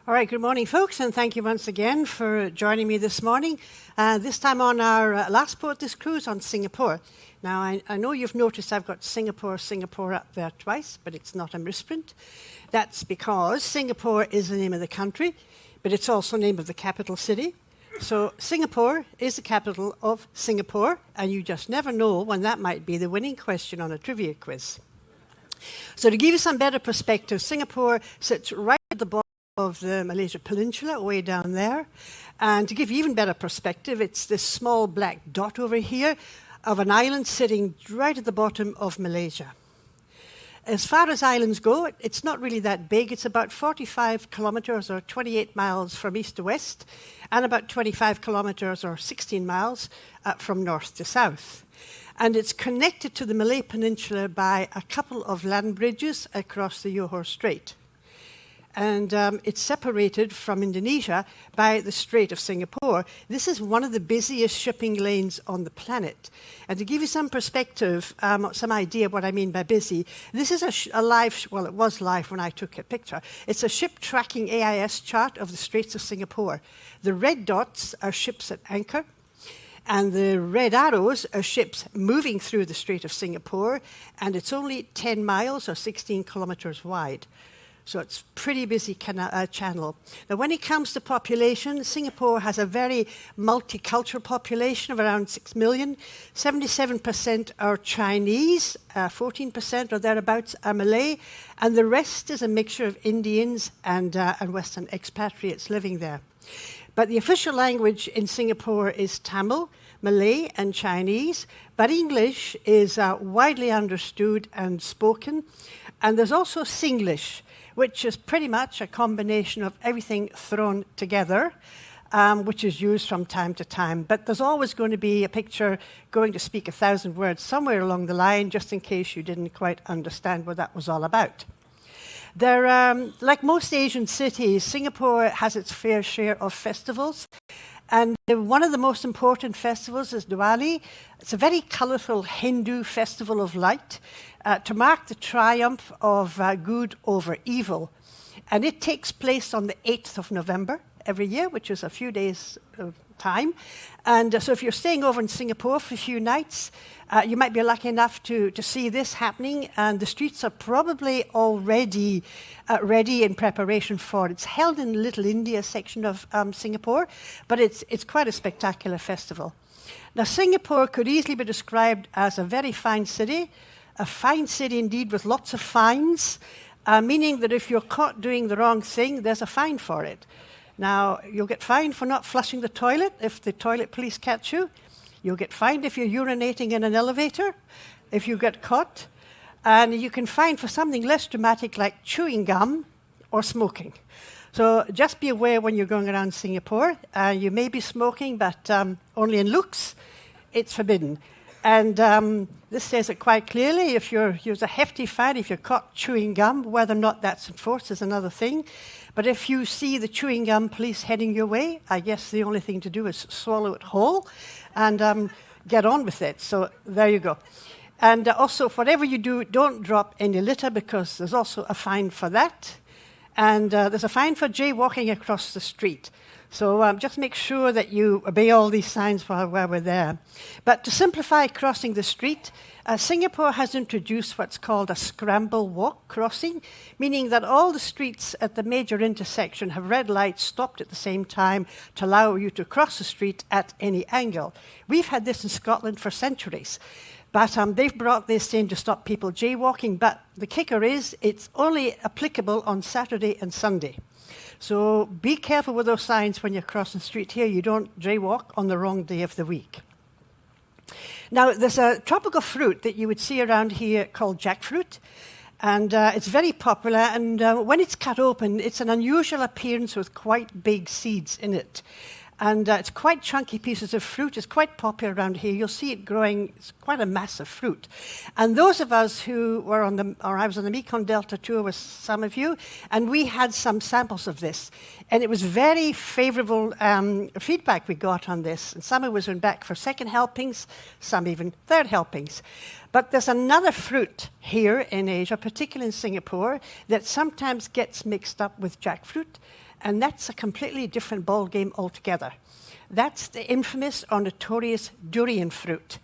All right, good morning, folks, and thank you once again for joining me this morning. This time on our last boat this cruise on Singapore. Now, I know you've noticed I've got Singapore up there twice, but it's not a misprint. That's because Singapore is the name of the country, but it's also the name of the capital city. So Singapore is the capital of Singapore, and you just never know when that might be the winning question on a trivia quiz. So to give you some better perspective, Singapore sits right at the bottom of the Malaysia Peninsula, way down there. And to give you even better perspective, it's this small black dot over here of an island sitting right at the bottom of Malaysia. As far as islands go, it's not really that big. It's about 45 kilometers or 28 miles from east to west, and about 25 kilometers or 16 miles from north to south. And it's connected to the Malay Peninsula by a couple of land bridges across the Johor Strait. And it's separated from Indonesia by the Strait of Singapore. This is one of the busiest shipping lanes on the planet. And to give you some perspective, some idea of what I mean by busy, this is a live, well, it was live when I took a picture. It's a ship tracking AIS chart of the Straits of Singapore. The red dots are ships at anchor, and the red arrows are ships moving through the Strait of Singapore, and it's only 10 miles or 16 kilometers wide. So it's pretty busy channel. Now, when it comes to population, Singapore has a very multicultural population of around 6 million. 77% are Chinese, 14% or thereabouts are Malay, and the rest is a mixture of Indians and Western expatriates living there. But the official language in Singapore is Tamil, Malay, and Chinese, but English is widely understood and spoken. And there's also Singlish, which is pretty much a combination of everything thrown together, which is used from time to time. But there's always going to be a picture going to speak 1,000 words somewhere along the line, just in case you didn't quite understand what that was all about. Like most Asian cities, Singapore has its fair share of festivals. And one of the most important festivals is Diwali. It's a very colourful Hindu festival of light to mark the triumph of good over evil. And it takes place on the 8th of November every year, which is a few days of time. And so if you're staying over in Singapore for a few nights, you might be lucky enough to see this happening, and the streets are probably already ready in preparation for it. It's held in Little India section of Singapore, but it's quite a spectacular festival. Now, Singapore could easily be described as a very fine city, a fine city indeed with lots of fines, meaning that if you're caught doing the wrong thing, there's a fine for it. Now, you'll get fined for not flushing the toilet if the toilet police catch you. You'll get fined if you're urinating in an elevator, if you get caught. And you can fine for something less dramatic like chewing gum or smoking. So just be aware when you're going around Singapore. You may be smoking, but only in looks. It's forbidden. And this says it quite clearly. There's a hefty fine if you're caught chewing gum. Whether or not that's enforced is another thing. But if you see the chewing gum police heading your way, I guess the only thing to do is swallow it whole and get on with it. So there you go. And also, whatever you do, don't drop any litter, because there's also a fine for that. And there's a fine for jaywalking across the street. So just make sure that you obey all these signs while we're there. But to simplify crossing the street, Singapore has introduced what's called a scramble walk crossing, meaning that all the streets at the major intersection have red lights stopped at the same time to allow you to cross the street at any angle. We've had this in Scotland for centuries. But they've brought this in to stop people jaywalking. But the kicker is it's only applicable on Saturday and Sunday. So be careful with those signs when you're crossing the street here. You don't jaywalk on the wrong day of the week. Now, there's a tropical fruit that you would see around here called jackfruit. And it's very popular. And when it's cut open, it's an unusual appearance with quite big seeds in it. And it's quite chunky pieces of fruit. It's quite popular around here. You'll see it growing. It's quite a massive fruit. And those of us who were I was on the Mekong Delta tour with some of you, and we had some samples of this. And it was very favorable feedback we got on this. And some of us went back for second helpings, some even third helpings. But there's another fruit here in Asia, particularly in Singapore, that sometimes gets mixed up with jackfruit, and that's a completely different ballgame altogether. That's the infamous or notorious durian fruit.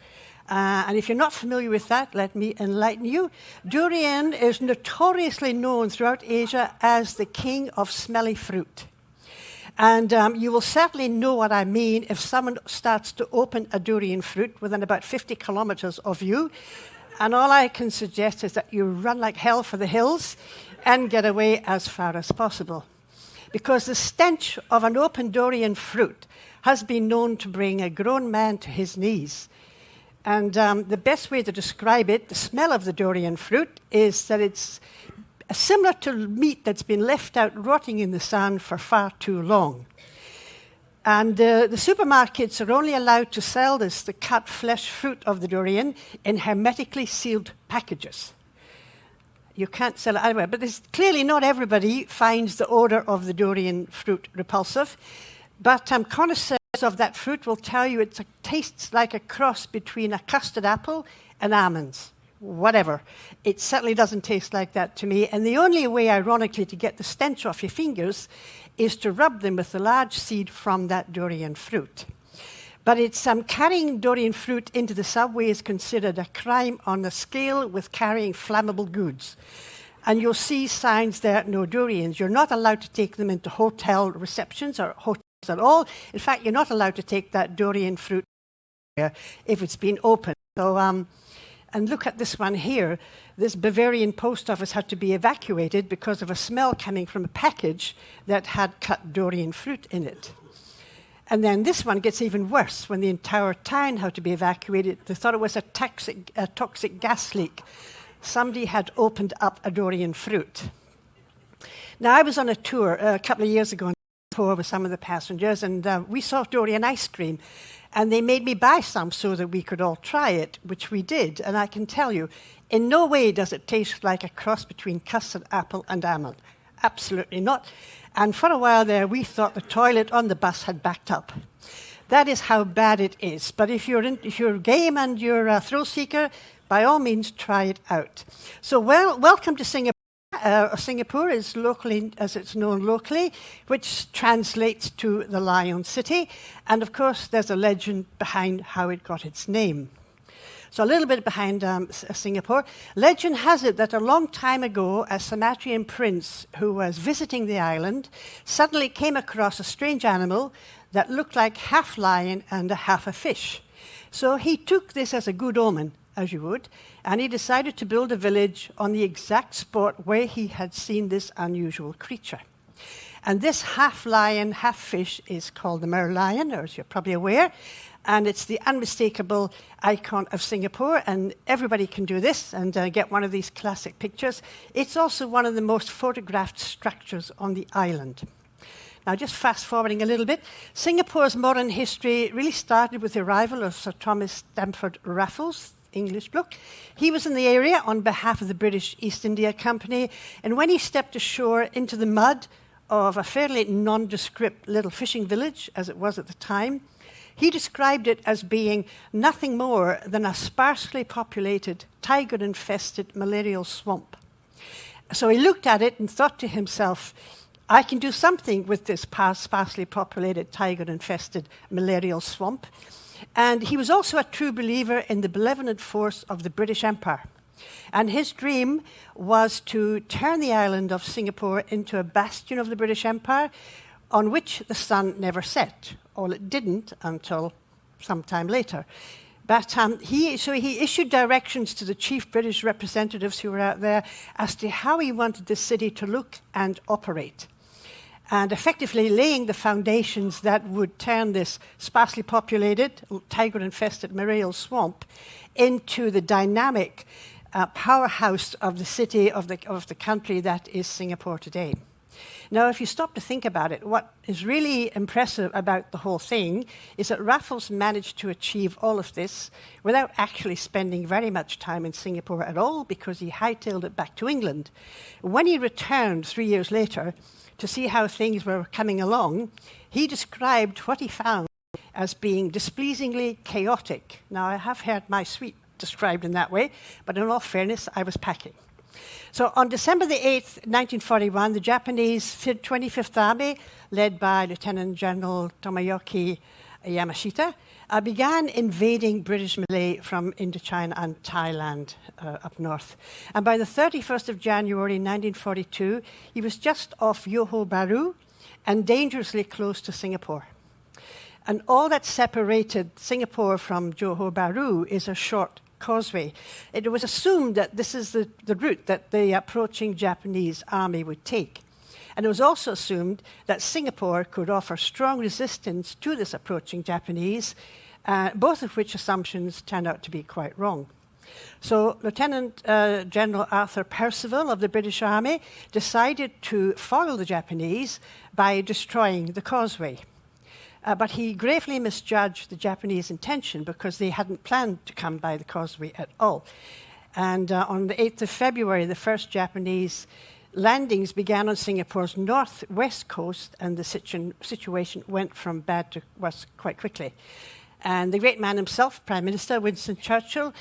And if you're not familiar with that, let me enlighten you. Durian is notoriously known throughout Asia as the king of smelly fruit. And you will certainly know what I mean if someone starts to open a durian fruit within about 50 kilometers of you. And all I can suggest is that you run like hell for the hills and get away as far as possible. Because the stench of an open durian fruit has been known to bring a grown man to his knees. And the best way to describe it, the smell of the durian fruit, is that it's similar to meat that's been left out rotting in the sun for far too long. And the supermarkets are only allowed to sell the cut flesh fruit of the durian in hermetically sealed packages. You can't sell it anywhere. But clearly not everybody finds the odor of the durian fruit repulsive. But connoisseurs of that fruit will tell you it tastes like a cross between a custard apple and almonds. Whatever. It certainly doesn't taste like that to me. And the only way, ironically, to get the stench off your fingers is to rub them with the large seed from that durian fruit. But it's carrying durian fruit into the subway is considered a crime on the scale with carrying flammable goods. And you'll see signs there, no durians. You're not allowed to take them into hotel receptions or hotels at all. In fact, you're not allowed to take that durian fruit if it's been opened. So, and look at this one here. This Bavarian post office had to be evacuated because of a smell coming from a package that had cut durian fruit in it. And then this one gets even worse when the entire town had to be evacuated. They thought it was a toxic gas leak. Somebody had opened up a durian fruit. Now, I was on a tour a couple of years ago with some of the passengers, and we saw durian ice cream, and they made me buy some so that we could all try it, which we did. And I can tell you, in no way does it taste like a cross between custard apple and almond. Absolutely not. And for a while there, we thought the toilet on the bus had backed up. That is how bad it is. But if you're game and you're a thrill seeker, by all means, try it out. So, welcome to Singapore. Singapore is locally, as it's known locally, which translates to the Lion City. And of course, there's a legend behind how it got its name. So a little bit behind Singapore. Legend has it that a long time ago, a Sumatran prince who was visiting the island suddenly came across a strange animal that looked like half lion and half a fish. So he took this as a good omen, as you would, and he decided to build a village on the exact spot where he had seen this unusual creature. And this half lion, half fish is called the merlion, or as you're probably aware, and it's the unmistakable icon of Singapore, and everybody can do this and get one of these classic pictures. It's also one of the most photographed structures on the island. Now, just fast-forwarding a little bit, Singapore's modern history really started with the arrival of Sir Thomas Stamford Raffles, English bloke. He was in the area on behalf of the British East India Company, and when he stepped ashore into the mud of a fairly nondescript little fishing village, as it was at the time, he described it as being nothing more than a sparsely populated, tiger-infested malarial swamp. So he looked at it and thought to himself, I can do something with this sparsely populated, tiger-infested malarial swamp. And he was also a true believer in the benevolent force of the British Empire. And his dream was to turn the island of Singapore into a bastion of the British Empire on which the sun never set. Well, it didn't until some time later. But he issued directions to the chief British representatives who were out there as to how he wanted the city to look and operate, and effectively laying the foundations that would turn this sparsely populated, tiger-infested malarial swamp into the dynamic powerhouse of the city, of the country that is Singapore today. Now, if you stop to think about it, what is really impressive about the whole thing is that Raffles managed to achieve all of this without actually spending very much time in Singapore at all, because he hightailed it back to England. When he returned 3 years later to see how things were coming along, he described what he found as being displeasingly chaotic. Now, I have heard my sweet described in that way, but in all fairness, I was packing. So on December the 8th, 1941, the Japanese 25th Army, led by Lieutenant General Tomoyuki Yamashita, began invading British Malay from Indochina and Thailand up north. And by the 31st of January 1942, he was just off Johor Bahru and dangerously close to Singapore. And all that separated Singapore from Johor Bahru is a short causeway. It was assumed that this is the route that the approaching Japanese army would take. And it was also assumed that Singapore could offer strong resistance to this approaching Japanese, both of which assumptions turned out to be quite wrong. So Lieutenant General Arthur Percival of the British Army decided to foil the Japanese by destroying the causeway. But he gravely misjudged the Japanese intention because they hadn't planned to come by the causeway at all. And on the 8th of February, the first Japanese landings began on Singapore's northwest coast, and the situation went from bad to worse quite quickly. And the great man himself, Prime Minister Winston Churchill,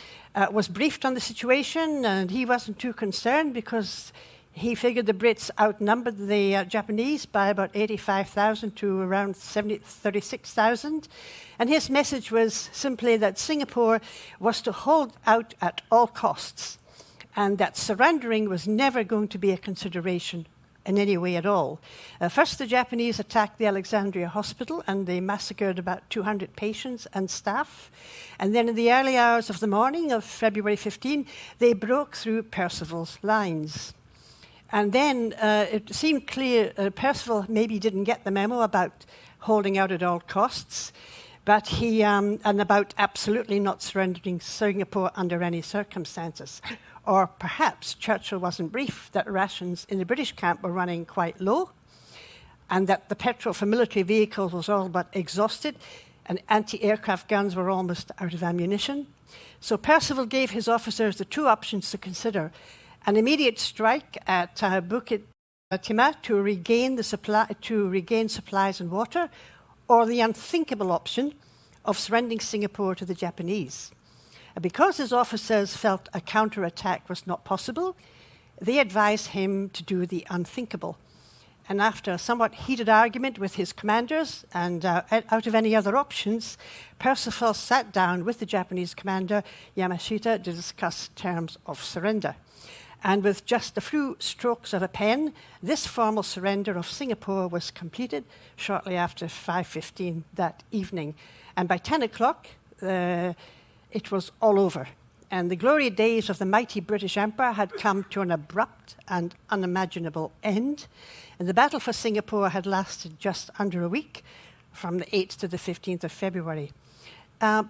was briefed on the situation, and he wasn't too concerned because he figured the Brits outnumbered the Japanese by about 85,000 to around 36,000. And his message was simply that Singapore was to hold out at all costs and that surrendering was never going to be a consideration in any way at all. First, the Japanese attacked the Alexandria Hospital and they massacred about 200 patients and staff. And then in the early hours of the morning of February 15, they broke through Percival's lines. And then it seemed clear Percival maybe didn't get the memo about holding out at all costs, but and about absolutely not surrendering Singapore under any circumstances. Or perhaps Churchill wasn't briefed that rations in the British camp were running quite low, and that the petrol for military vehicles was all but exhausted, and anti-aircraft guns were almost out of ammunition. So Percival gave his officers the two options to consider: an immediate strike at Bukit Timah to regain supplies and water, or the unthinkable option of surrendering Singapore to the Japanese. Because his officers felt a counterattack was not possible, they advised him to do the unthinkable. And after a somewhat heated argument with his commanders, and out of any other options, Percival sat down with the Japanese commander, Yamashita, to discuss terms of surrender. And with just a few strokes of a pen, this formal surrender of Singapore was completed shortly after 5:15 that evening. And by 10 o'clock, it was all over. And the glory days of the mighty British Empire had come to an abrupt and unimaginable end. And the battle for Singapore had lasted just under a week, from the 8th to the 15th of February.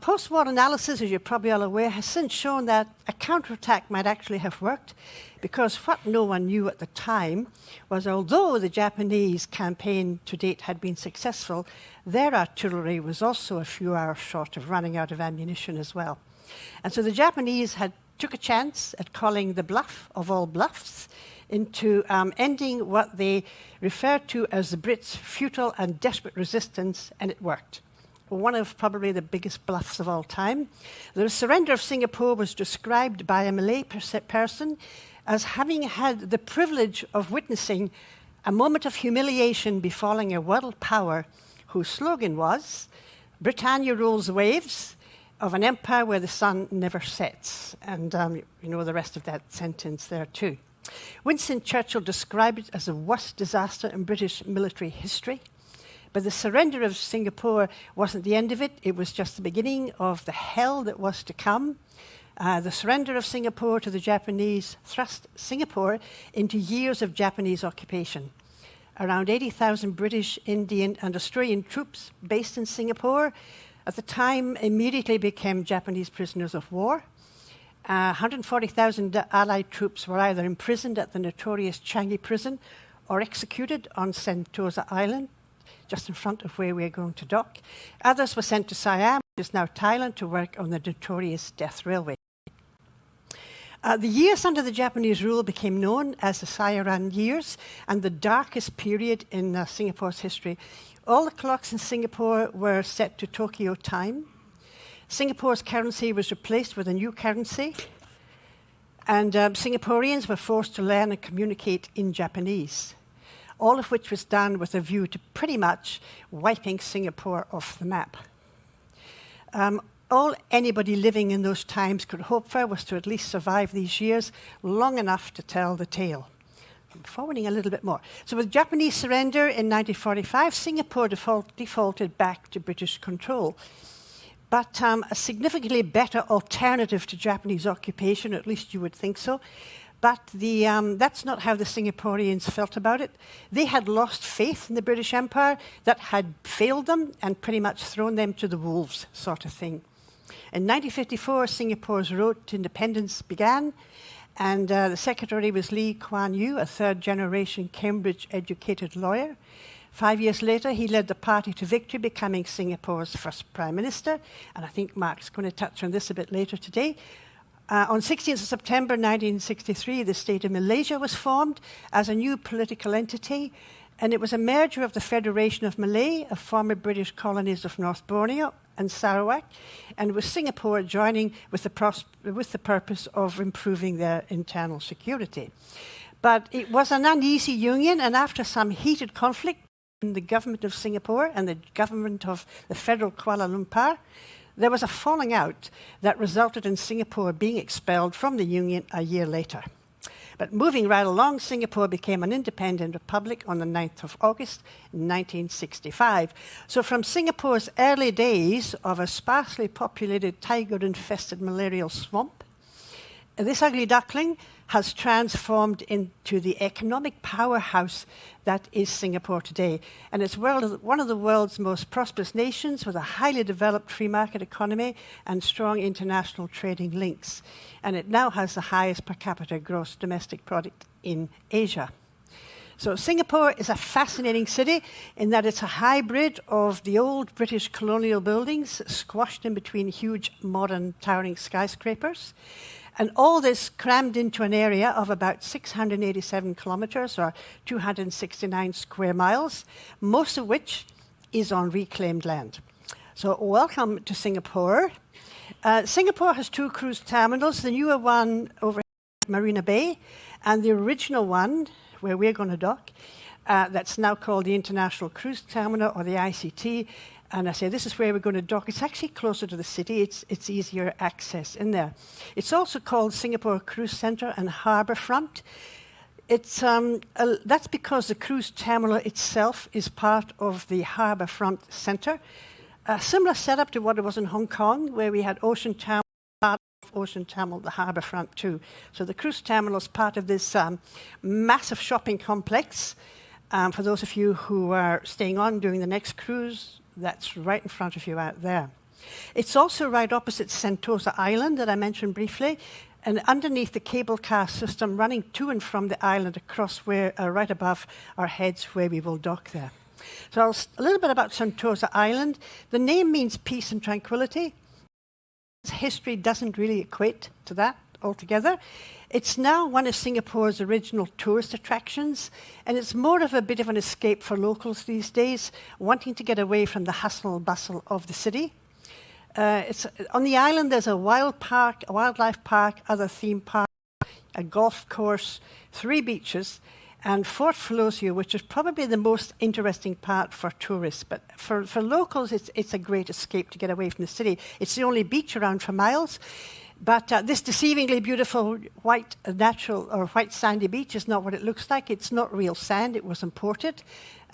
Post-war analysis, as you're probably all aware, has since shown that a counterattack might actually have worked, because what no one knew at the time was, although the Japanese campaign to date had been successful, their artillery was also a few hours short of running out of ammunition as well. And so the Japanese took a chance at calling the bluff of all bluffs into ending what they referred to as the Brits' futile and desperate resistance, and it worked. One of probably the biggest bluffs of all time. The surrender of Singapore was described by a Malay person as having had the privilege of witnessing a moment of humiliation befalling a world power whose slogan was, "Britannia rules the waves of an empire where the sun never sets." And you know the rest of that sentence there too. Winston Churchill described it as the worst disaster in British military history. But the surrender of Singapore wasn't the end of it. It was just the beginning of the hell that was to come. The surrender of Singapore to the Japanese thrust Singapore into years of Japanese occupation. Around 80,000 British, Indian, and Australian troops based in Singapore at the time immediately became Japanese prisoners of war. 140,000 Allied troops were either imprisoned at the notorious Changi prison or executed on Sentosa Island, just in front of where we're going to dock. Others were sent to Siam, which is now Thailand, to work on the notorious Death Railway. The years under the Japanese rule became known as the Siaran years, and the darkest period in Singapore's history. All the clocks in Singapore were set to Tokyo time. Singapore's currency was replaced with a new currency, and Singaporeans were forced to learn and communicate in Japanese, all of which was done with a view to pretty much wiping Singapore off the map. All anybody living in those times could hope for was to at least survive these years long enough to tell the tale. I'm forwarding a little bit more. So with Japanese surrender in 1945, Singapore defaulted back to British control. But a significantly better alternative to Japanese occupation, at least you would think so. But that's not how the Singaporeans felt about it. They had lost faith in the British Empire that had failed them and pretty much thrown them to the wolves, sort of thing. In 1954, Singapore's road to independence began, and the secretary was Lee Kuan Yew, a third-generation Cambridge-educated lawyer. 5 years later, he led the party to victory, becoming Singapore's first prime minister, and I think Mark's going to touch on this a bit later today. On 16th of September 1963, the state of Malaysia was formed as a new political entity, and it was a merger of the Federation of Malay, of former British colonies of North Borneo and Sarawak, and with Singapore joining with the purpose of improving their internal security. But it was an uneasy union, and after some heated conflict between the government of Singapore and the government of the federal Kuala Lumpur, there was a falling out that resulted in Singapore being expelled from the union a year later. But moving right along, Singapore became an independent republic on the 9th of August 1965. So from Singapore's early days of a sparsely populated tiger-infested malarial swamp, this ugly duckling has transformed into the economic powerhouse that is Singapore today. And it's one of the world's most prosperous nations with a highly developed free market economy and strong international trading links. And it now has the highest per capita gross domestic product in Asia. So Singapore is a fascinating city in that it's a hybrid of the old British colonial buildings squashed in between huge modern towering skyscrapers. And all this crammed into an area of about 687 kilometres or 269 square miles, most of which is on reclaimed land. So welcome to Singapore. Singapore has two cruise terminals, the newer one over at Marina Bay, and the original one, where we're going to dock, that's now called the International Cruise Terminal, or the ICT. And I say, this is where we're going to dock. It's actually closer to the city. It's easier access in there. It's also called Singapore Cruise Centre and Harbourfront. That's because the cruise terminal itself is part of the Harbourfront Centre. A similar setup to what it was in Hong Kong, where we had Ocean Terminal, part of Ocean Terminal, the Harbourfront too. So the cruise terminal is part of this massive shopping complex. For those of you who are staying on during the next cruise, that's right in front of you out there. It's also right opposite Sentosa Island that I mentioned briefly, and underneath the cable car system running to and from the island across where, right above our heads where we will dock there. So a little bit about Sentosa Island. The name means peace and tranquility. History doesn't really equate to that altogether. It's now one of Singapore's original tourist attractions, and it's more of a bit of an escape for locals these days, wanting to get away from the hustle and bustle of the city. On the island, there's a wildlife park, other theme parks, a golf course, 3 beaches, and Fort Flosio, which is probably the most interesting part for tourists. But for locals, it's a great escape to get away from the city. It's the only beach around for miles. But this deceivingly beautiful white natural or white sandy beach is not what it looks like. It's not real sand. It was imported.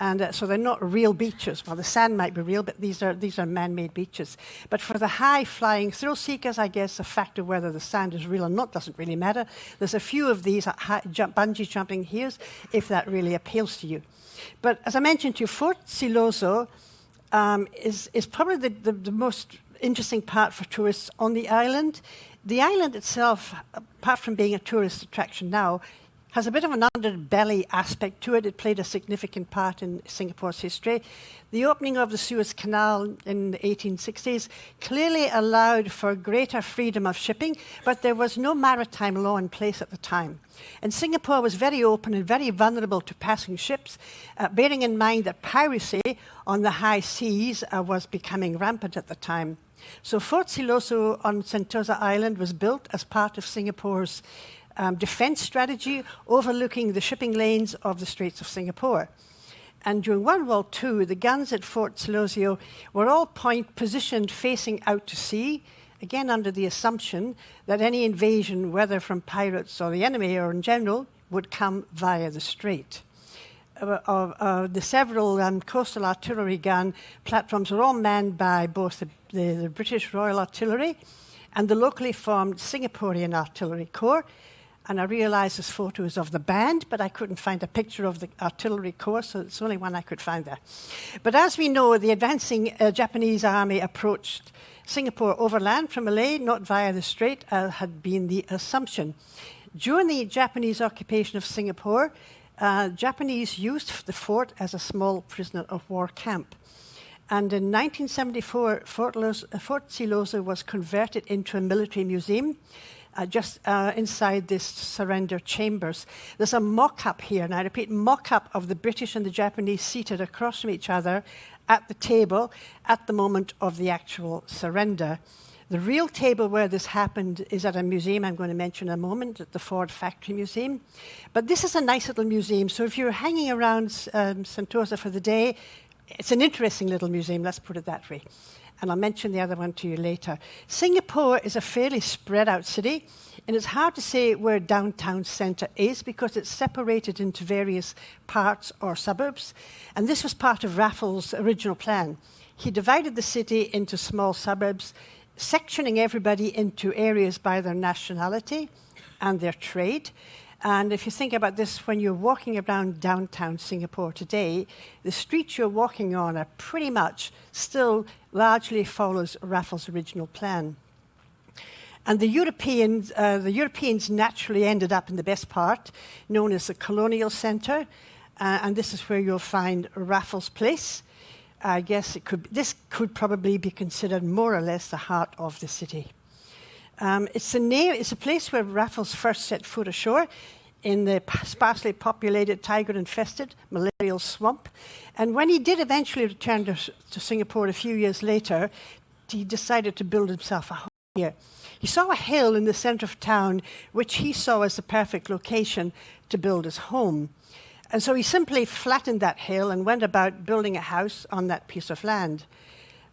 And so they're not real beaches. Well, the sand might be real, but these are man-made beaches. But for the high-flying thrill seekers, I guess the fact of whether the sand is real or not doesn't really matter. There's a few of these bungee jumping here, if that really appeals to you. But as I mentioned to you, Fort Siloso is probably the most interesting part for tourists on the island. The island itself, apart from being a tourist attraction now, has a bit of an underbelly aspect to it. It played a significant part in Singapore's history. The opening of the Suez Canal in the 1860s clearly allowed for greater freedom of shipping, but there was no maritime law in place at the time. And Singapore was very open and very vulnerable to passing ships, bearing in mind that piracy on the high seas was becoming rampant at the time. So Fort Siloso on Sentosa Island was built as part of Singapore's defense strategy, overlooking the shipping lanes of the Straits of Singapore. And during World War II, the guns at Fort Siloso were all positioned facing out to sea, again under the assumption that any invasion, whether from pirates or the enemy or in general, would come via the strait. The several coastal artillery gun platforms were all manned by both the British Royal Artillery and the locally formed Singaporean Artillery Corps. And I realise this photo is of the band, but I couldn't find a picture of the artillery corps, so it's the only one I could find there. But as we know, the advancing Japanese army approached Singapore overland from Malaya, not via the strait, had been the assumption. During the Japanese occupation of Singapore, Japanese used the fort as a small prisoner of war camp. And in 1974, Fort Siloso was converted into a military museum, just inside this surrender chambers. There's a mock-up here, and I repeat, mock-up of the British and the Japanese seated across from each other at the table at the moment of the actual surrender. The real table where this happened is at a museum I'm going to mention in a moment, at the Ford Factory Museum. But this is a nice little museum, so if you're hanging around Sentosa for the day, it's an interesting little museum, let's put it that way. And I'll mention the other one to you later. Singapore is a fairly spread out city, and it's hard to say where downtown centre is because it's separated into various parts or suburbs. And this was part of Raffles' original plan. He divided the city into small suburbs, sectioning everybody into areas by their nationality and their trade. And if you think about this, when you're walking around downtown Singapore today, the streets you're walking on are pretty much still largely follows Raffles' original plan. And the Europeans naturally ended up in the best part, known as the Colonial Centre, and this is where you'll find Raffles Place. I guess this could probably be considered more or less the heart of the city. It's a place where Raffles first set foot ashore in the sparsely populated, tiger-infested malarial swamp. And when he did eventually return to Singapore a few years later, he decided to build himself a home here. He saw a hill in the centre of town, which he saw as the perfect location to build his home. And so he simply flattened that hill and went about building a house on that piece of land.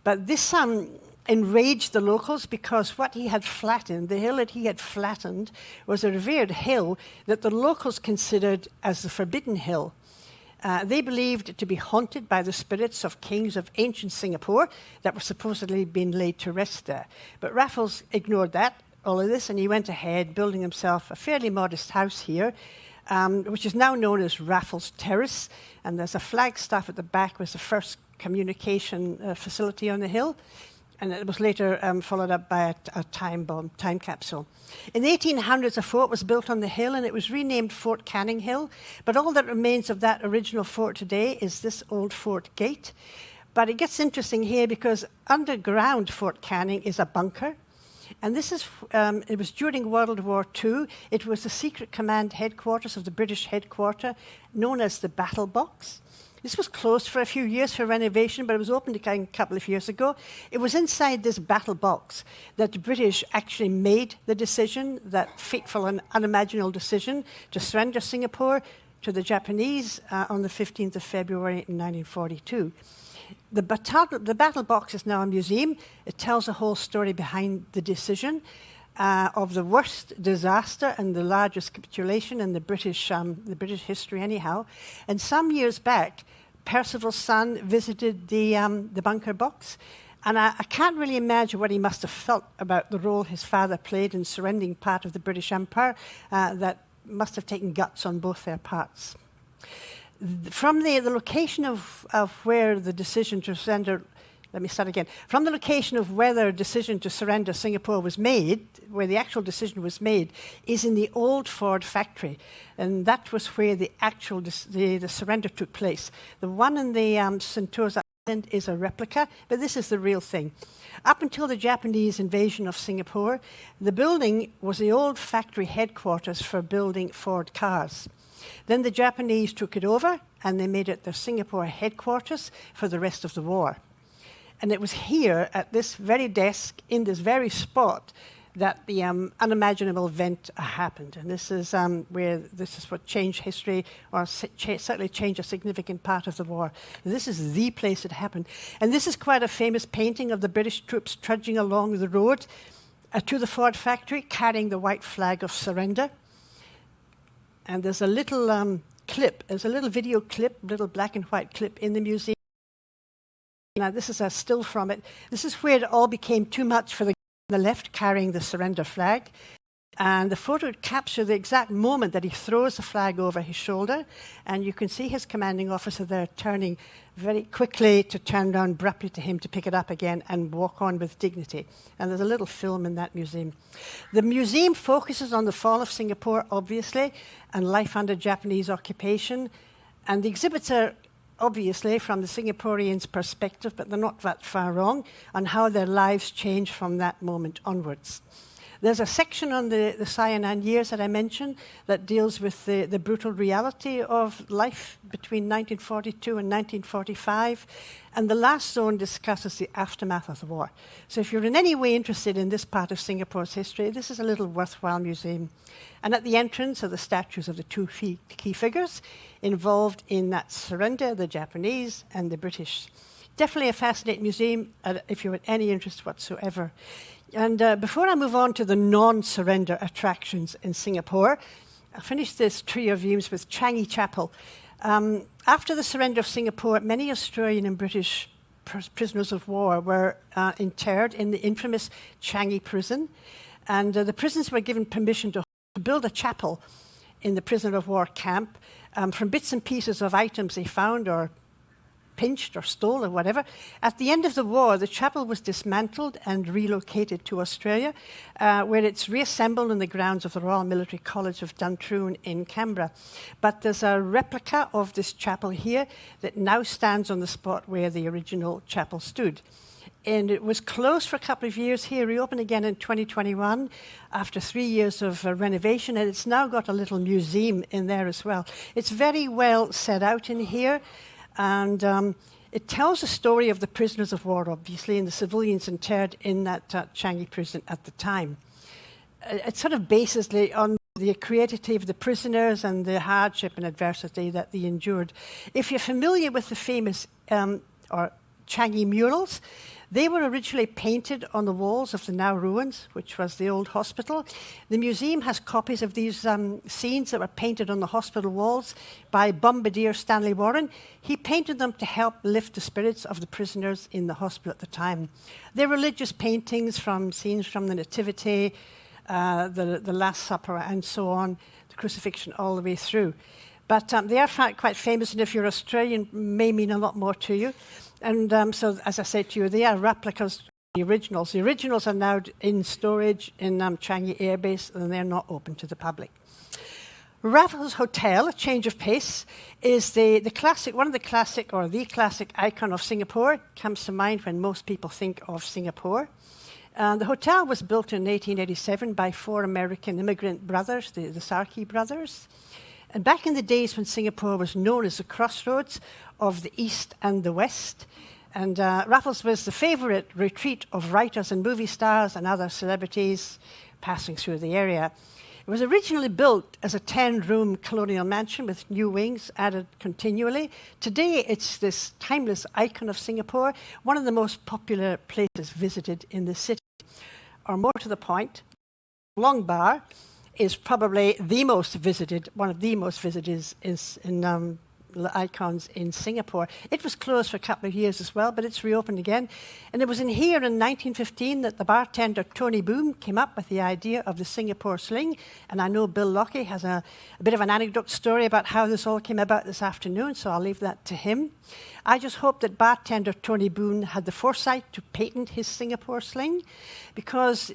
But this enraged the locals because what he had flattened, the hill that he had flattened, was a revered hill that the locals considered as the Forbidden Hill. They believed it to be haunted by the spirits of kings of ancient Singapore that were supposedly being laid to rest there. But Raffles ignored all of this, and he went ahead building himself a fairly modest house here, which is now known as Raffles Terrace. And there's a flagstaff at the back, was the first communication facility on the hill. And it was later followed up by a time capsule. In the 1800s, a fort was built on the hill, and it was renamed Fort Canning Hill. But all that remains of that original fort today is this old fort gate. But it gets interesting here because underground Fort Canning is a bunker. And this is, it was during World War II. It was the secret command headquarters of the British headquarters, known as the Battle Box. This was closed for a few years for renovation, but it was opened a couple of years ago. It was inside this battle box that the British actually made the decision, that fateful and unimaginable decision, to surrender Singapore to the Japanese on the 15th of February in 1942. The battle box is now a museum. It tells a whole story behind the decision of the worst disaster and the largest capitulation in the British history anyhow. And some years back, Percival's son visited the bunker box, and I can't really imagine what he must have felt about the role his father played in surrendering part of the British Empire. That must have taken guts on both their parts. From the location of where the decision to surrender, From the location of where the decision to surrender Singapore was made, where the actual decision was made, is in the old Ford factory. And that was where the actual the surrender took place. The one in the Sentosa Island is a replica, but this is the real thing. Up until the Japanese invasion of Singapore, the building was the old factory headquarters for building Ford cars. Then the Japanese took it over, and they made it their Singapore headquarters for the rest of the war. And it was here, at this very desk, in this very spot, that the unimaginable event happened. And this is what changed history, or certainly changed a significant part of the war. This is the place it happened. And this is quite a famous painting of the British troops trudging along the road to the Ford factory, carrying the white flag of surrender. And there's a little there's a little video clip, little black and white clip in the museum. Now, this is a still from it. This is where it all became too much for the guy on the left carrying the surrender flag. And the photo would capture the exact moment that he throws the flag over his shoulder. And you can see his commanding officer there turning very quickly to turn down abruptly to him to pick it up again and walk on with dignity. And there's a little film in that museum. The museum focuses on the fall of Singapore, obviously, and life under Japanese occupation. And the exhibits are obviously from the Singaporeans' perspective, but they're not that far wrong, on how their lives changed from that moment onwards. There's a section on the Siam years that I mentioned that deals with the brutal reality of life between 1942 and 1945. And the last zone discusses the aftermath of the war. So if you're in any way interested in this part of Singapore's history, this is a little worthwhile museum. And at the entrance are the statues of the two key figures involved in that surrender, the Japanese and the British. Definitely a fascinating museum if you're in any interest whatsoever. And before I move on to the non-surrender attractions in Singapore, I'll finish this trio of views with Changi Chapel. After the surrender of Singapore, many Australian and British prisoners of war were interred in the infamous Changi prison. And the prisoners were given permission to build a chapel in the prisoner of war camp from bits and pieces of items they found or pinched or stole or whatever. At the end of the war, the chapel was dismantled and relocated to Australia, where it's reassembled in the grounds of the Royal Military College of Duntroon in Canberra. But there's a replica of this chapel here that now stands on the spot where the original chapel stood. And it was closed for a couple of years here, reopened again in 2021 after 3 years of renovation, and it's now got a little museum in there as well. It's very well set out in here. And it tells the story of the prisoners of war, obviously, and the civilians interred in that Changi prison at the time. It sort of bases on the creativity of the prisoners and the hardship and adversity that they endured. If you're familiar with the famous or Changi murals, they were originally painted on the walls of the now ruins, which was the old hospital. The museum has copies of these scenes that were painted on the hospital walls by Bombardier Stanley Warren. He painted them to help lift the spirits of the prisoners in the hospital at the time. They're religious paintings from scenes from the Nativity, the Last Supper, and so on, the crucifixion all the way through. But they are quite famous, and if you're Australian, may mean a lot more to you. And so, as I said to you, they are replicas of the originals. The originals are now in storage in Changi Air Base, and they're not open to the public. Raffles Hotel, a change of pace, is the classic icon of Singapore. Comes to mind when most people think of Singapore. The hotel was built in 1887 by 4 American immigrant brothers, the Sarkey brothers. And back in the days when Singapore was known as the crossroads of the East and the West, and Raffles was the favourite retreat of writers and movie stars and other celebrities passing through the area. It was originally built as a 10-room colonial mansion with new wings added continually. Today, it's this timeless icon of Singapore, one of the most popular places visited in the city. Or more to the point, Long Bar is probably one of the most visited icons in Singapore. It was closed for a couple of years as well, but it's reopened again. And it was in here in 1915 that the bartender Tony Boom came up with the idea of the Singapore sling. And I know Bill Lockie has a bit of an anecdote story about how this all came about this afternoon, so I'll leave that to him. I just hope that bartender Tony Boom had the foresight to patent his Singapore sling, because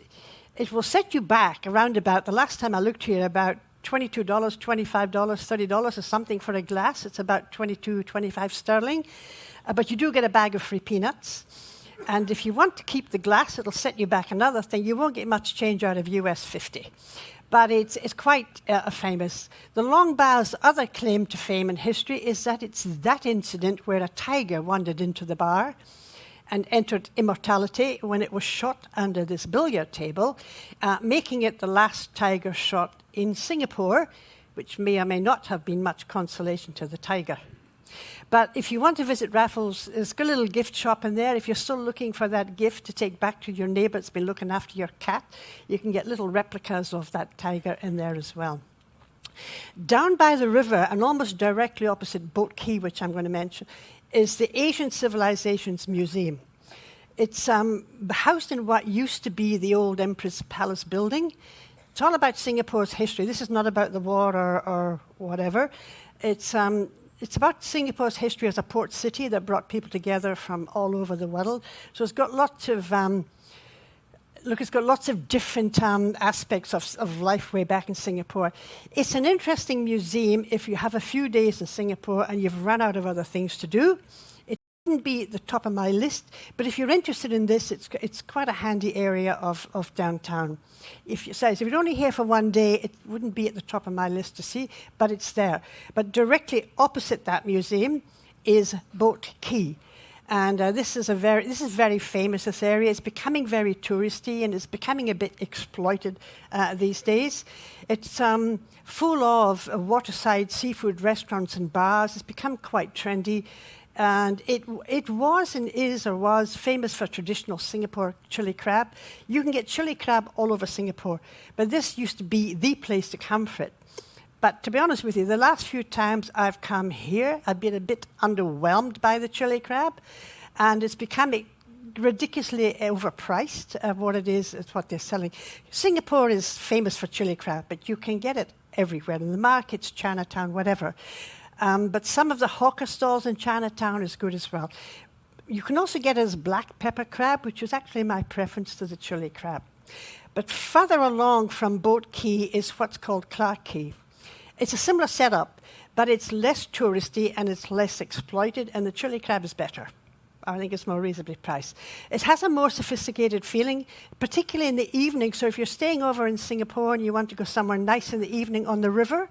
it will set you back around about, the last time I looked here, about $22, $25, $30 or something for a glass. It's about 22, 25 sterling. But you do get a bag of free peanuts. And if you want to keep the glass, it'll set you back another thing. You won't get much change out of US 50. But it's quite famous. The Long Bar's other claim to fame and history is that it's that incident where a tiger wandered into the bar. and entered immortality when it was shot under this billiard table, making it the last tiger shot in Singapore, which may or may not have been much consolation to the tiger. But if you want to visit Raffles, there's a little gift shop in there. If you're still looking for that gift to take back to your neighbour that's been looking after your cat, you can get little replicas of that tiger in there as well. Down by the river, and almost directly opposite Boat Quay, which I'm going to mention, is the Asian Civilizations Museum. It's housed in what used to be the old Empress Palace building. It's all about Singapore's history. This is not about the war or whatever. It's about Singapore's history as a port city that brought people together from all over the world. So it's got lots of it's got lots of different aspects of life way back in Singapore. It's an interesting museum if you have a few days in Singapore and you've run out of other things to do. It wouldn't be at the top of my list, but if you're interested in this, it's quite a handy area of downtown. If you're only here for one day, it wouldn't be at the top of my list to see, but it's there. But directly opposite that museum is Boat Quay. And this is very famous, this area. It's becoming very touristy and it's becoming a bit exploited these days. It's full of waterside seafood restaurants and bars. It's become quite trendy. And it was famous for traditional Singapore chili crab. You can get chili crab all over Singapore, but this used to be the place to come for it. But to be honest with you, the last few times I've come here, I've been a bit underwhelmed by the chili crab, and it's becoming ridiculously overpriced. It's what they're selling. Singapore is famous for chili crab, but you can get it everywhere, in the markets, Chinatown, whatever. But some of the hawker stalls in Chinatown is good as well. You can also get it as black pepper crab, which is actually my preference to the chili crab. But further along from Boat Quay is what's called Clarke Quay. It's a similar setup, but it's less touristy and it's less exploited, and the chili crab is better. I think it's more reasonably priced. It has a more sophisticated feeling, particularly in the evening. So if you're staying over in Singapore and you want to go somewhere nice in the evening on the river,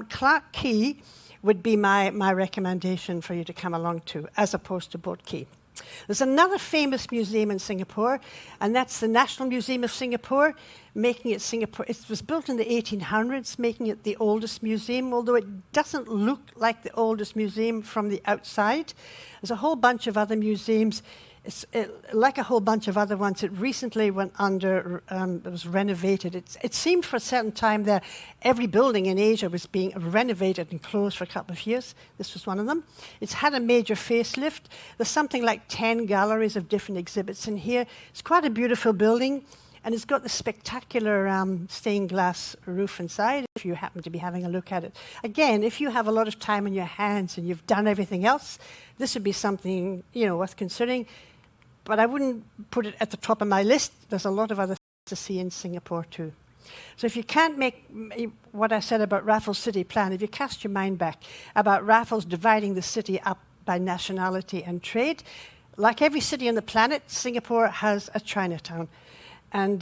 Clarke Quay would be my recommendation for you to come along to, as opposed to Boat Quay. There's another famous museum in Singapore, and that's the National Museum of Singapore, making it Singapore. It was built in the 1800s, making it the oldest museum, although it doesn't look like the oldest museum from the outside. There's a whole bunch of other museums. Like a whole bunch of other ones, it recently went under, it was renovated. It seemed for a certain time that every building in Asia was being renovated and closed for a couple of years. This was one of them. It's had a major facelift. There's something like 10 galleries of different exhibits in here. It's quite a beautiful building, and it's got the spectacular stained glass roof inside, if you happen to be having a look at it. Again, if you have a lot of time on your hands and you've done everything else, this would be something worth considering. But I wouldn't put it at the top of my list. There's a lot of other things to see in Singapore too. So if you can't make what I said about Raffles City Plan, if you cast your mind back about Raffles dividing the city up by nationality and trade, like every city on the planet, Singapore has a Chinatown. And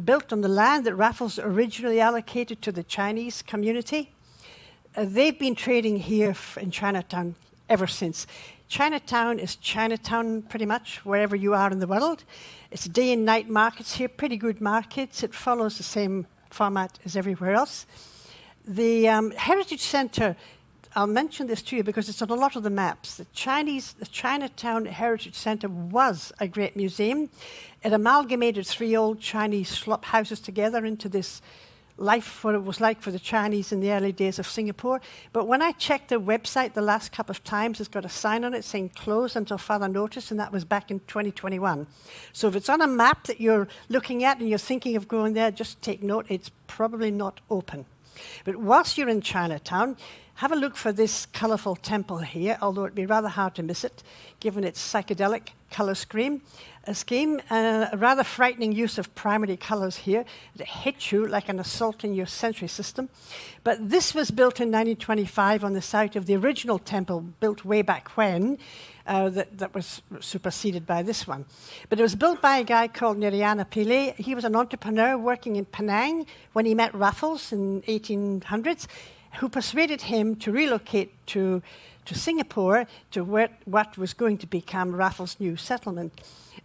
built on the land that Raffles originally allocated to the Chinese community. They've been trading here in Chinatown ever since. Chinatown is Chinatown pretty much wherever you are in the world. It's day and night markets here, pretty good markets. It follows the same format as everywhere else. The Heritage Centre, I'll mention this to you because it's on a lot of the maps. The Chinatown Heritage Centre was a great museum. It amalgamated 3 old Chinese slop houses together into this life, what it was like for the Chinese in the early days of Singapore. But when I checked their website the last couple of times, it's got a sign on it saying closed until further notice, and that was back in 2021. So if it's on a map that you're looking at and you're thinking of going there, just take note, it's probably not open. But whilst you're in Chinatown, have a look for this colourful temple here, although it'd be rather hard to miss it, given its psychedelic colour scheme. A rather frightening use of primary colours here that hits you like an assault in your sensory system. But this was built in 1925 on the site of the original temple, built way back when, that was superseded by this one. But it was built by a guy called Narayan Pillai. He was an entrepreneur working in Penang when he met Raffles in 1800s. who persuaded him to relocate to Singapore, to what was going to become Raffles' new settlement.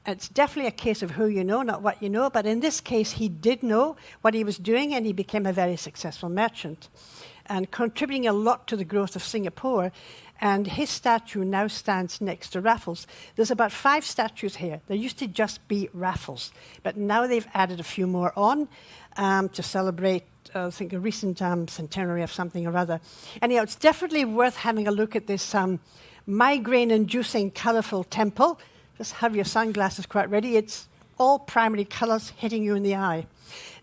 It's definitely a case of who you know, not what you know, but in this case, he did know what he was doing, and he became a very successful merchant, and contributing a lot to the growth of Singapore. And his statue now stands next to Raffles. There's about 5 statues here. There used to just be Raffles, but now they've added a few more on to celebrate, I think, a recent centenary of something or other. Anyhow, it's definitely worth having a look at this migraine-inducing, colourful temple. Just have your sunglasses quite ready. It's all primary colours hitting you in the eye.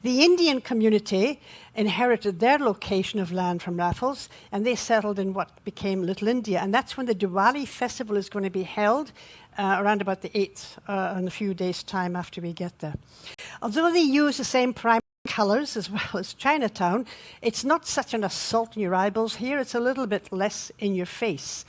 The Indian community inherited their location of land from Raffles, and they settled in what became Little India. And that's when the Diwali festival is going to be held around about the 8th, in a few days' time after we get there. Although they use the same primary colours as well as Chinatown, it's not such an assault on your eyeballs here. It's a little bit less in your face.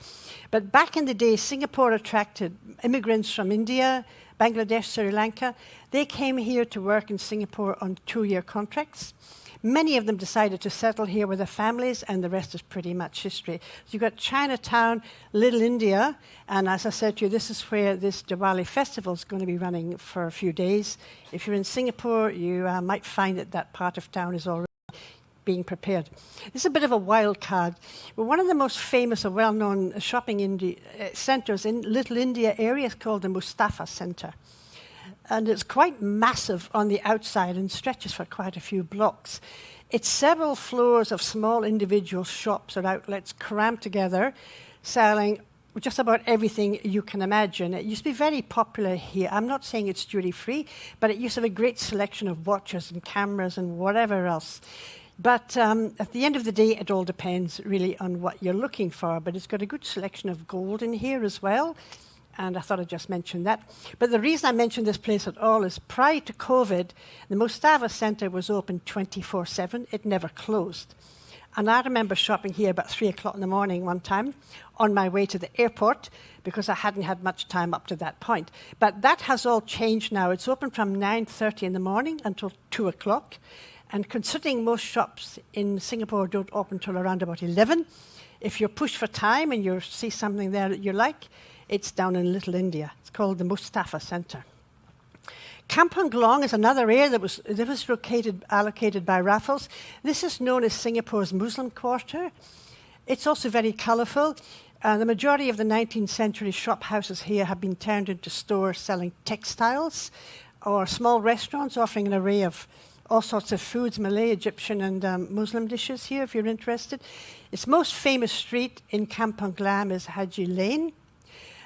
But back in the day, Singapore attracted immigrants from India, Bangladesh, Sri Lanka. They came here to work in Singapore on 2-year contracts. Many of them decided to settle here with their families, and the rest is pretty much history. So you've got Chinatown, Little India, and as I said to you, this is where this Diwali festival is going to be running for a few days. If you're in Singapore, you might find that that part of town is already being prepared. This is a bit of a wild card. But one of the most famous or well-known shopping centres in Little India area is called the Mustafa Centre. And it's quite massive on the outside and stretches for quite a few blocks. It's several floors of small individual shops or outlets crammed together, selling just about everything you can imagine. It used to be very popular here. I'm not saying it's duty-free, but it used to have a great selection of watches and cameras and whatever else. But at the end of the day, it all depends really on what you're looking for. But it's got a good selection of gold in here as well. And I thought I'd just mention that. But the reason I mention this place at all is prior to COVID, the Mustafa Centre was open 24/7. It never closed. And I remember shopping here about 3 o'clock in the morning one time on my way to the airport because I hadn't had much time up to that point. But that has all changed now. It's open from 9:30 in the morning until 2 o'clock. And considering most shops in Singapore don't open until around about 11, if you're pushed for time and you see something there that you like, it's down in Little India. It's called the Mustafa Centre. Kampong Glam is another area that was allocated by Raffles. This is known as Singapore's Muslim Quarter. It's also very colourful. The majority of the 19th century shop houses here have been turned into stores selling textiles or small restaurants offering an array of all sorts of foods, Malay, Egyptian and Muslim dishes here if you're interested. Its most famous street in Kampong Glam is Haji Lane.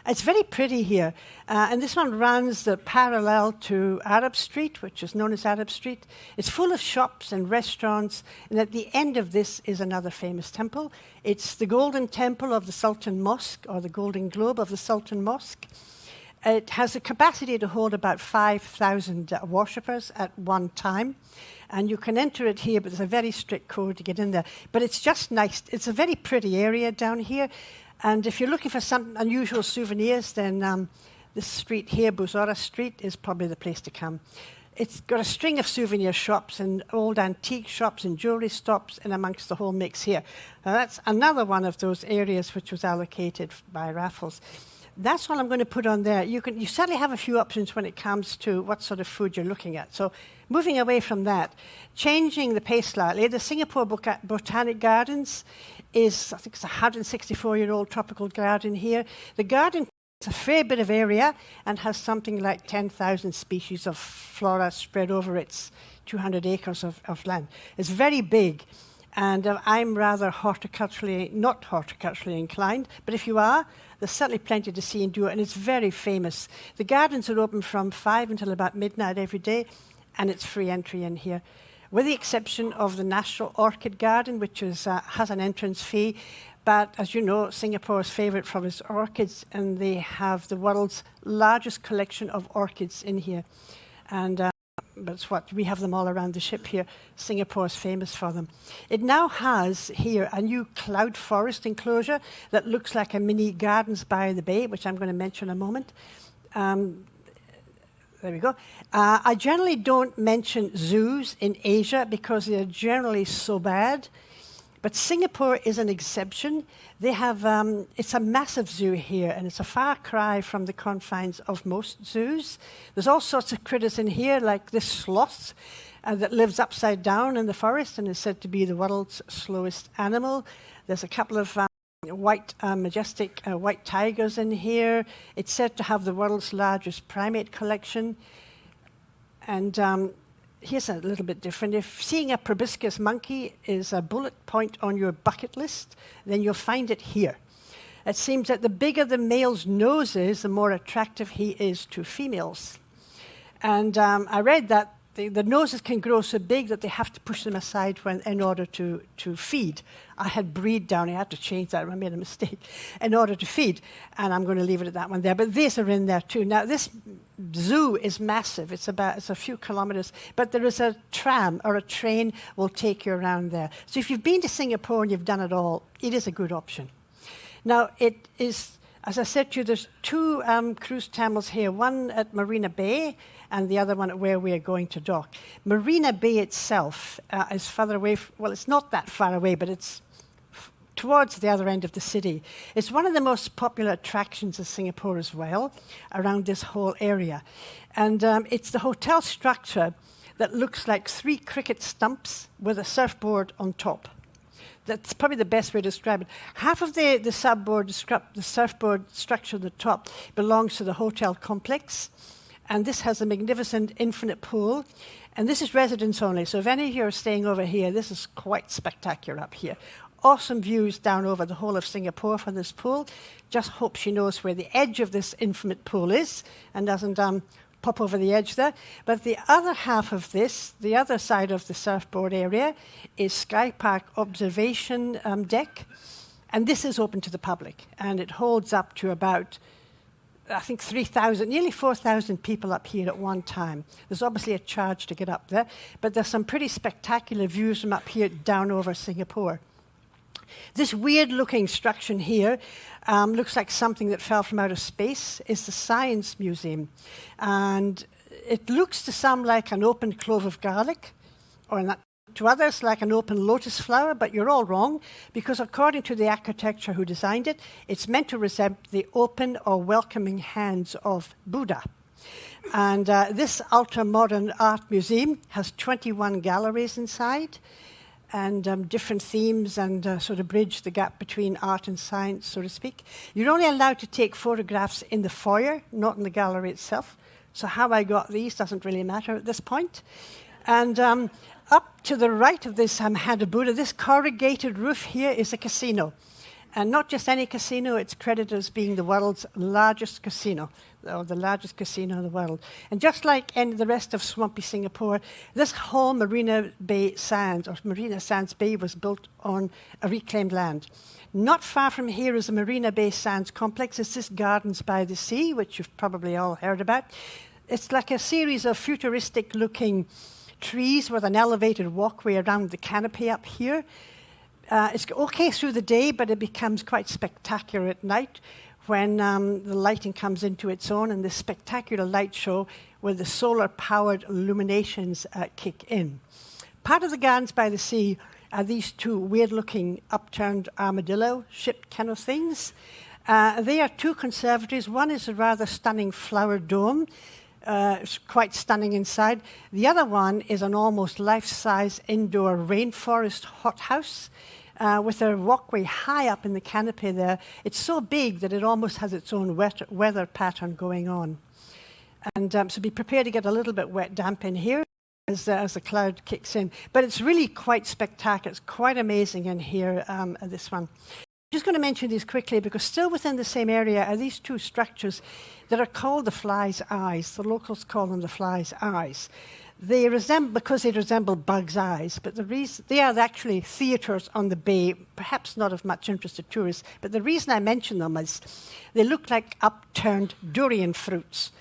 It's very pretty here, and this one runs parallel to Arab Street, which is known as Arab Street. It's full of shops and restaurants, and at the end of this is another famous temple. It's the Golden Temple of the Sultan Mosque, or the Golden Globe of the Sultan Mosque. It has a capacity to hold about 5,000 worshippers at one time, and you can enter it here, but there's a very strict code to get in there. But it's just nice. It's a very pretty area down here. And if you're looking for some unusual souvenirs, then this street here, Bussorah Street, is probably the place to come. It's got a string of souvenir shops and old antique shops and jewellery shops and amongst the whole mix here. Now that's another one of those areas which was allocated by Raffles. That's all I'm going to put on there. You certainly have a few options when it comes to what sort of food you're looking at. So moving away from that, changing the pace slightly, the Singapore Botanic Gardens is, I think it's a 164-year-old tropical garden here. The garden is a fair bit of area and has something like 10,000 species of flora spread over its 200 acres of land. It's very big, and I'm rather not horticulturally inclined, but if you are, there's certainly plenty to see and do, and it's very famous. The gardens are open from 5 until about midnight every day, and it's free entry in here, with the exception of the National Orchid Garden, which has an entrance fee. But as you know, Singapore's favourite from its orchids, and they have the world's largest collection of orchids in here. And that's what we have them all around the ship here. Singapore's famous for them. It now has here a new cloud forest enclosure that looks like a mini Gardens by the Bay, which I'm going to mention in a moment. There we go. I generally don't mention zoos in Asia because they're generally so bad. But Singapore is an exception. They have, it's a massive zoo here, and it's a far cry from the confines of most zoos. There's all sorts of critters in here, like this sloth that lives upside down in the forest and is said to be the world's slowest animal. There's a couple of majestic white tigers in here. It's said to have the world's largest primate collection. And here's a little bit different. If seeing a proboscis monkey is a bullet point on your bucket list, then you'll find it here. It seems that the bigger the male's nose is, the more attractive he is to females. And I read that the noses can grow so big that they have to push them aside in order to feed. I had breed down. I had to change that. I made a mistake. In order to feed. And I'm going to leave it at that one there. But these are in there too. Now, this zoo is massive. It's a few kilometers. But there is a tram or a train will take you around there. So if you've been to Singapore and you've done it all, it is a good option. Now, it is, as I said to you, there's two cruise terminals here, one at Marina Bay and the other one at where we are going to dock. Marina Bay itself is further away. Well, it's not that far away, but it's towards the other end of the city. It's one of the most popular attractions of Singapore as well, around this whole area. And it's the hotel structure that looks like 3 cricket stumps with a surfboard on top. That's probably the best way to describe it. Half of the surfboard structure at the top belongs to the hotel complex. And this has a magnificent infinite pool. And this is residents only. So if any of you are staying over here, this is quite spectacular up here. Awesome views down over the whole of Singapore from this pool. Just hope she knows where the edge of this infinite pool is and doesn't pop over the edge there. But the other half of this, the other side of the surfboard area, is Sky Park Observation Deck. And this is open to the public. And it holds up to about, I think, 3,000, nearly 4,000 people up here at one time. There's obviously a charge to get up there. But there's some pretty spectacular views from up here down over Singapore. This weird-looking structure here looks like something that fell from outer space. It's the Science Museum. And it looks to some like an open clove of garlic, or to others like an open lotus flower, but you're all wrong, because according to the architecture who designed it, it's meant to resemble the open or welcoming hands of Buddha. And this ultra-modern art museum has 21 galleries inside, and different themes and sort of bridge the gap between art and science, so to speak. You're only allowed to take photographs in the foyer, not in the gallery itself. So how I got these doesn't really matter at this point. And up to the right of this Buddha, this corrugated roof here is a casino. And not just any casino, it's credited as being the world's largest casino, or the largest casino in the world. And just like in the rest of swampy Singapore, this whole Marina Bay Sands, or Marina Sands Bay, was built on a reclaimed land. Not far from here is the Marina Bay Sands complex. It's this Gardens by the Sea, which you've probably all heard about. It's like a series of futuristic-looking trees with an elevated walkway around the canopy up here. It's okay through the day, but it becomes quite spectacular at night when the lighting comes into its own and this spectacular light show where the solar-powered illuminations kick in. Part of the Gardens by the Sea are these two weird-looking upturned armadillo-shaped kind of things. They are two conservatories. One is a rather stunning flower dome. It's quite stunning inside. The other one is an almost life-size indoor rainforest hothouse with a walkway high up in the canopy there. It's so big that it almost has its own weather pattern going on. And so be prepared to get a little bit wet damp in here as the cloud kicks in. But it's really quite spectacular. It's quite amazing in here, this one. I'm just going to mention these quickly because still within the same area are these two structures that are called the fly's eyes. The locals call them the fly's eyes. They resemble bugs' eyes, but they are actually theatres on the bay, perhaps not of much interest to tourists, but the reason I mention them is they look like upturned durian fruits.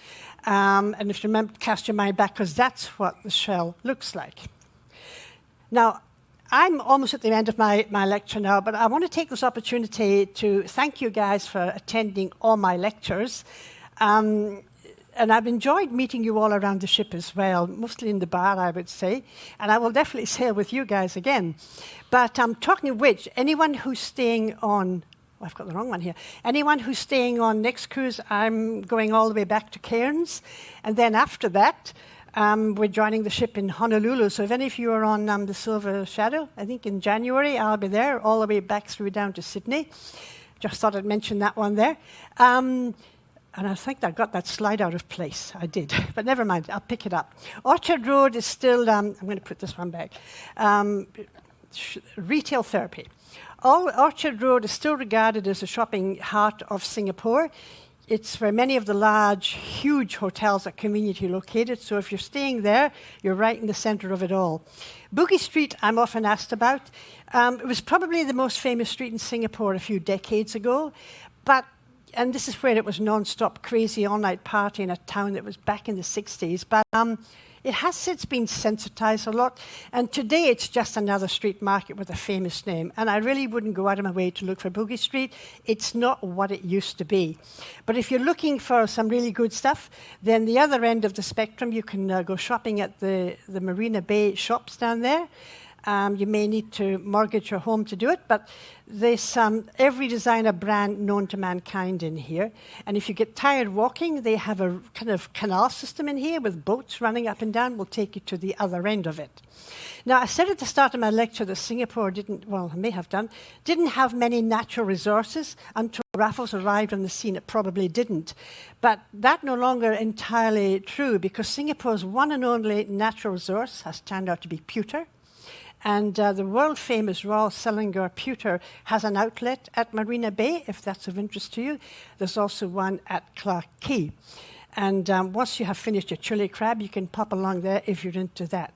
And if you remember, cast your mind back, because that's what the shell looks like. Now, I'm almost at the end of my lecture now, but I want to take this opportunity to thank you guys for attending all my lectures. And I've enjoyed meeting you all around the ship as well, mostly in the bar, I would say. And I will definitely sail with you guys again. But talking of which, anyone who's staying on, oh, I've got the wrong one here. Anyone who's staying on next cruise, I'm going all the way back to Cairns. And then after that, we're joining the ship in Honolulu. So if any of you are on the Silver Shadow, I think in January, I'll be there all the way back through down to Sydney. Just thought I'd mention that one there. And I think I got that slide out of place. I did, but never mind, I'll pick it up. Orchard Road is still, I'm going to put this one back, retail therapy. Orchard Road is still regarded as the shopping heart of Singapore. It's where many of the large, huge hotels are conveniently located, so if you're staying there, you're right in the center of it all. Boogie Street, I'm often asked about. It was probably the most famous street in Singapore a few decades ago, and this is where it was non-stop crazy all-night party in a town that was back in the 60s. But it has since been sensitized a lot, and today it's just another street market with a famous name. And I really wouldn't go out of my way to look for Boogie Street. It's not what it used to be. But if you're looking for some really good stuff, then the other end of the spectrum, you can go shopping at the Marina Bay shops down there. You may need to mortgage your home to do it, but there's every designer brand known to mankind in here. And if you get tired walking, they have a kind of canal system in here with boats running up and down. Will take you to the other end of it. Now, I said at the start of my lecture that Singapore didn't have many natural resources until Raffles arrived on the scene. It probably didn't. But that's no longer entirely true, because Singapore's one and only natural resource has turned out to be pewter. And the world-famous Royal Selangor Pewter has an outlet at Marina Bay, if that's of interest to you. There's also one at Clarke Quay. And once you have finished your chili crab, you can pop along there if you're into that.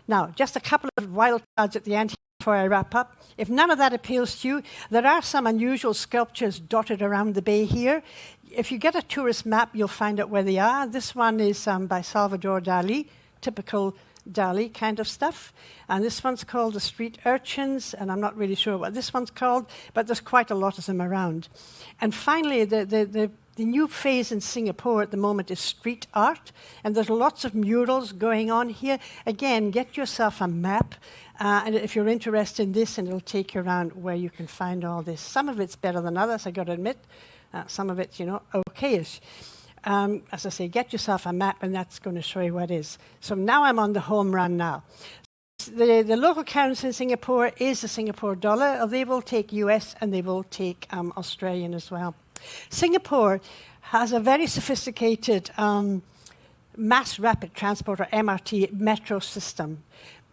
Now, just a couple of wild cards at the end before I wrap up. If none of that appeals to you, there are some unusual sculptures dotted around the bay here. If you get a tourist map, you'll find out where they are. This one is by Salvador Dali, typical Dali kind of stuff. And this one's called the Street Urchins, and I'm not really sure what this one's called, but there's quite a lot of them around. And finally, the new phase in Singapore at the moment is street art, and there's lots of murals going on here. Again, get yourself a map, and if you're interested in this, and it'll take you around where you can find all this. Some of it's better than others, I got to admit. Some of it's, okay-ish. As I say, get yourself a map, and that's going to show you what it is. So now I'm on the home run now. The local currency in Singapore is the Singapore dollar, or they will take US and they will take Australian as well. Singapore has a very sophisticated mass rapid transport, or MRT, metro system.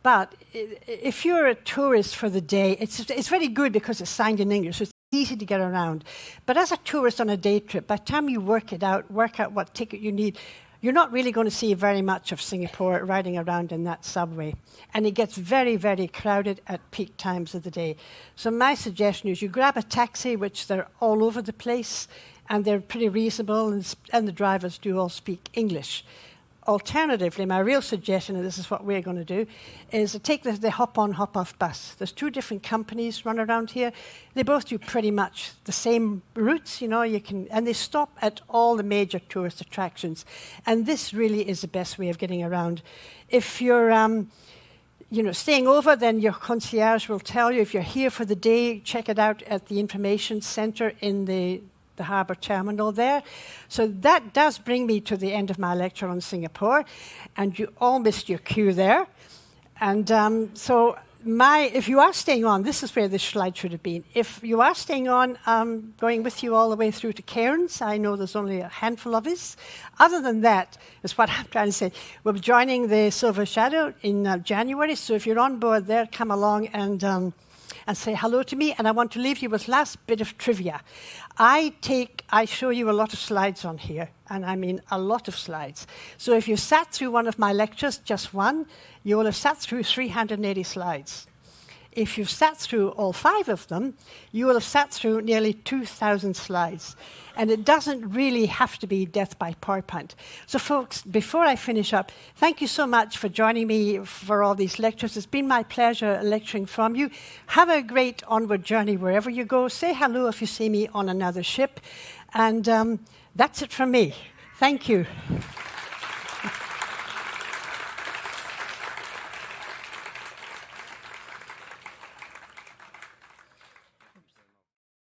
But if you're a tourist for the day, it's very good because it's signed in English. So it's easy to get around. But as a tourist on a day trip, by the time you work out what ticket you need, you're not really going to see very much of Singapore riding around in that subway. And it gets very, very crowded at peak times of the day. So my suggestion is you grab a taxi, which they're all over the place, and they're pretty reasonable, and the drivers do all speak English. Alternatively, my real suggestion, and this is what we're going to do, is to take the hop-on, hop-off bus. There's two different companies run around here. They both do pretty much the same routes, and they stop at all the major tourist attractions. And this really is the best way of getting around. If you're staying over, then your concierge will tell you. If you're here for the day, check it out at the information center in the harbour terminal there. So that does bring me to the end of my lecture on Singapore, and you all missed your cue there. And if you are staying on, this is where this slide should have been. If you are staying on, going with you all the way through to Cairns, I know there's only a handful of us. Other than that, is what I'm trying to say. We'll be joining the Silver Shadow in January, so if you're on board there, come along and say hello to me. And I want to leave you with last bit of trivia. I show you a lot of slides on here, and I mean a lot of slides. So if you sat through one of my lectures, just one, you will have sat through 380 slides. If you've sat through all 5 of them, you will have sat through nearly 2,000 slides. And it doesn't really have to be death by PowerPoint. So folks, before I finish up, thank you so much for joining me for all these lectures. It's been my pleasure lecturing from you. Have a great onward journey wherever you go. Say hello if you see me on another ship. And that's it from me. Thank you.